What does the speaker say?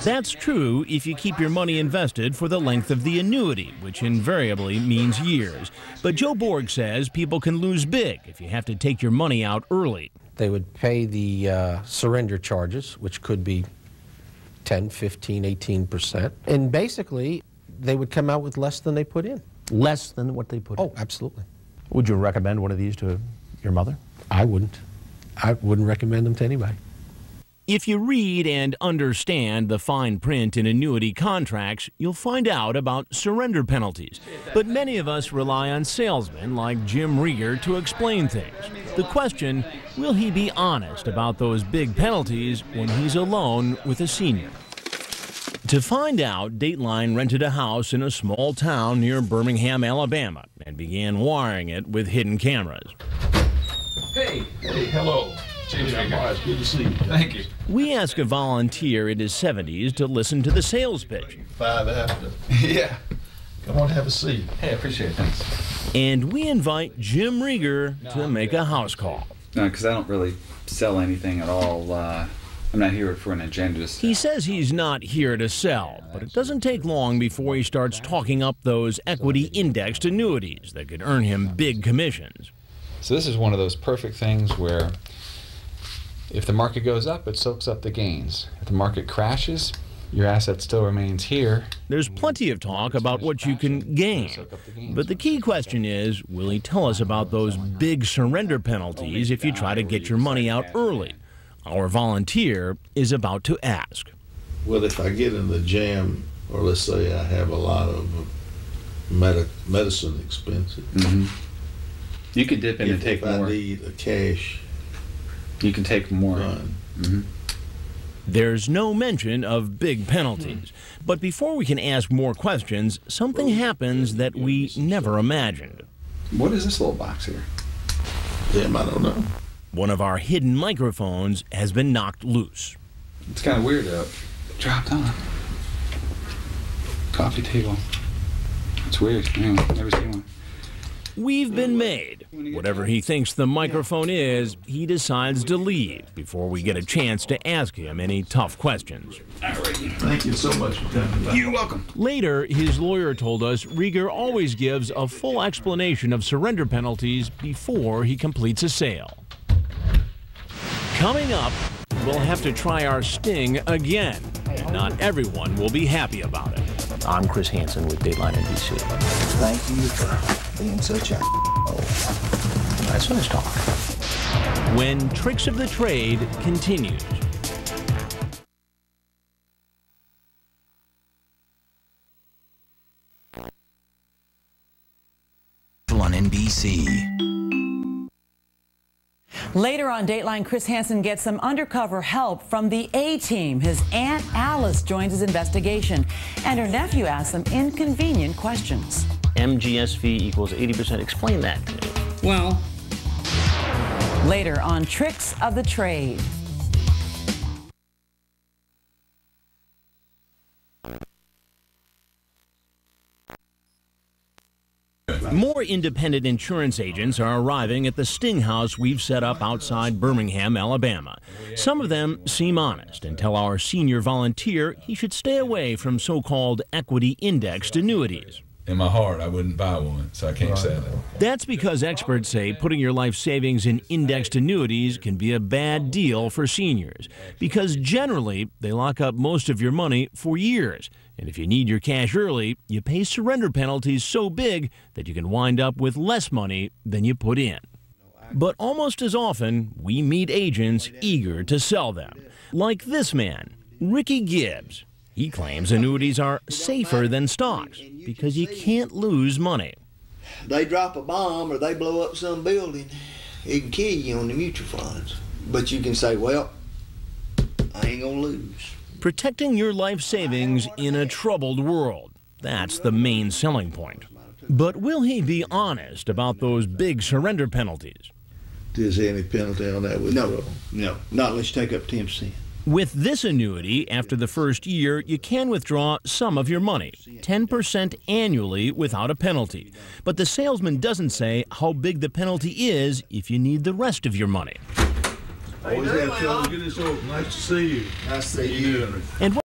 That's true if you keep your money invested for the length of the annuity, which invariably means years. But Joe Borg says people can lose big if you have to take your money out early. They would pay the surrender charges, which could be 10, 15, 18%. And basically, they would come out with less than they put in. Less than what they put in? Oh, absolutely. Would you recommend one of these to your mother? I wouldn't. I wouldn't recommend them to anybody. If you read and understand the fine print in annuity contracts, you'll find out about surrender penalties. But many of us rely on salesmen like Jim Rieger to explain things. The question, will he be honest about those big penalties when he's alone with a senior? To find out, Dateline rented a house in a small town near Birmingham, Alabama, and began wiring it with hidden cameras. Hey, hello. James, it's good to see you. Thank you. We ask a volunteer in his 70s to listen to the sales pitch. 5 after. Yeah. Come on, have a seat. Hey, I appreciate it. Thanks. And we invite Jim Rieger to make a house call. No, because I don't really sell anything at all. I'm not here for an agenda to sell. He says he's not here to sell, but it doesn't take long before he starts talking up those equity-indexed annuities that could earn him big commissions. So this is one of those perfect things where if the market goes up, it soaks up the gains. If the market crashes, your asset still remains here. There's plenty of talk about what you can gain, but the key question is, will he tell us about those big surrender penalties if you try to get your money out early? Our volunteer is about to ask. Well, if I get in the jam, or let's say I have a lot of medicine expenses, you can dip in and take more. If I need a cash, you can take more. There's no mention of big penalties. But before we can ask more questions, something happens that we never imagined. What is this little box here? Damn, I don't know. One of our hidden microphones has been knocked loose. It's kind of weird though. Dropped on. Coffee table. It's weird. Anyway, never seen one. We've been made. Whatever he thinks the microphone is, he decides to leave before we get a chance to ask him any tough questions. Thank you so much for coming by. You're welcome. Later, his lawyer told us Rieger always gives a full explanation of surrender penalties before he completes a sale. Coming up, we'll have to try our sting again. And not everyone will be happy about it. I'm Chris Hansen with Dateline NBC. Thank you for being such a That's nice talk. When Tricks of the Trade continues. on NBC. Later on Dateline, Chris Hansen gets some undercover help from the A-Team. His Aunt Alice joins his investigation, and her nephew asks some inconvenient questions. MGSV equals 80%. Explain that to me. Well. Later on Tricks of the Trade. More independent insurance agents are arriving at the sting house we've set up outside Birmingham, Alabama. Some of them seem honest and tell our senior volunteer he should stay away from so-called equity-indexed annuities. In my heart, I wouldn't buy one, so I can't say that. That's because experts say putting your life savings in indexed annuities can be a bad deal for seniors, because generally they lock up most of your money for years. And if you need your cash early, you pay surrender penalties so big that you can wind up with less money than you put in. But almost as often, we meet agents eager to sell them. Like this man, Ricky Gibbs. He claims annuities are safer than stocks because you can't lose money. They drop a bomb or they blow up some building, it can kill you on the mutual funds. But you can say, well, I ain't gonna lose. Protecting your life savings in a troubled world. That's the main selling point. But will he be honest about those big surrender penalties? Is there any penalty on that withdrawal? No, not unless you take up 10%. With this annuity, after the first year, you can withdraw some of your money, 10% annually without a penalty. But the salesman doesn't say how big the penalty is if you need the rest of your money. Always have trouble getting this open. Nice to see you. Nice to see you. And